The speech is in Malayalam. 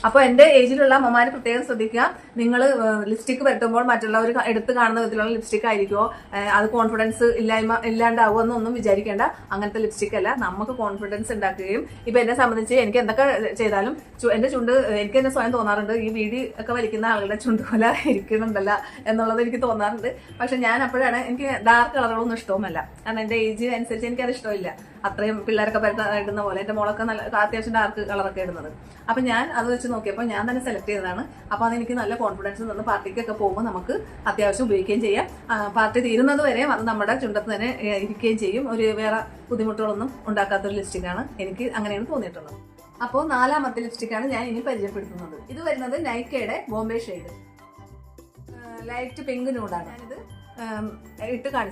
അപ്പോൾ എൻ്റെ ഏജിലുള്ള അമ്മമാർ പ്രത്യേകം ശ്രദ്ധിക്കുക. നിങ്ങൾ ലിപ്സ്റ്റിക് പരത്തുമ്പോൾ മറ്റുള്ളവർ എടുത്ത് കാണുന്ന വിധത്തിലുള്ള ലിപ്സ്റ്റിക് ആയിരിക്കുമോ, അത് കോൺഫിഡൻസ് ഇല്ലാണ്ടാവുമോ എന്നൊന്നും വിചാരിക്കേണ്ട. അങ്ങനത്തെ ലിപ്സ്റ്റിക് അല്ല, നമുക്ക് കോൺഫിഡൻസ് ഉണ്ടാക്കുകയും ഇപ്പൊ എന്നെ സംബന്ധിച്ച് എനിക്ക് എന്തൊക്കെ ചെയ്താലും എന്റെ ചുണ്ട് എനിക്ക് തന്നെ സ്വയം തോന്നാറുണ്ട് ഈ വീടി ഒക്കെ വലിക്കുന്ന ആളുകളുടെ ചുണ്ട് പോലെ ഇരിക്കുന്നുണ്ടല്ല എന്നുള്ളത് എനിക്ക് തോന്നാറുണ്ട്. പക്ഷെ ഞാൻ അപ്പോഴാണ് എനിക്ക് ഡാർക്ക് കളറുകളൊന്നും ഇഷ്ടവുമല്ല. കാരണം എന്റെ ഏജ് അനുസരിച്ച് എനിക്കത് ഇഷ്ടമില്ല. അത്രയും പിള്ളേരൊക്കെ ഇടുന്ന പോലെ എന്റെ മോളൊക്കെ നല്ല അത്യാവശ്യം ഡാർക്ക് കളറൊക്കെ ഇടുന്നത്. അപ്പൊ ഞാൻ അത് വെച്ച് നോക്കിയപ്പോൾ ഞാൻ തന്നെ സെലക്ട് ചെയ്തതാണ്. അപ്പൊ അതെനിക്ക് നല്ല കോൺഫിഡൻസ് തന്നു. പാർട്ടിക്കൊക്കെ പോകുമ്പോൾ നമുക്ക് അത്യാവശ്യം ഉപയോഗിക്കുകയും ചെയ്യാം. പാർട്ടി തീരുന്നത് വരെ അത് നമ്മുടെ ചുണ്ടത്ത് തന്നെ ഇരിക്കുകയും ചെയ്യും. ഒരു വേറെ ബുദ്ധിമുട്ടുകളൊന്നും ഉണ്ടാക്കാത്തൊരു ലിപ്സ്റ്റിക്കാണ്. എനിക്ക് അങ്ങനെയാണ് തോന്നിയിട്ടുള്ളത്. അപ്പോൾ 4ാമത്തെ ലിപ്സ്റ്റിക്കാണ് ഞാൻ ഇനി പരിചയപ്പെടുത്തുന്നത്. ഇത് വരുന്നത് നൈക്കയുടെ ബോംബെ ഷെയ്ഡ് ലൈറ്റ് പിങ്ക് നൂഡാണ്. ഞാനിത് ഇട്ട് കാണിച്ചു.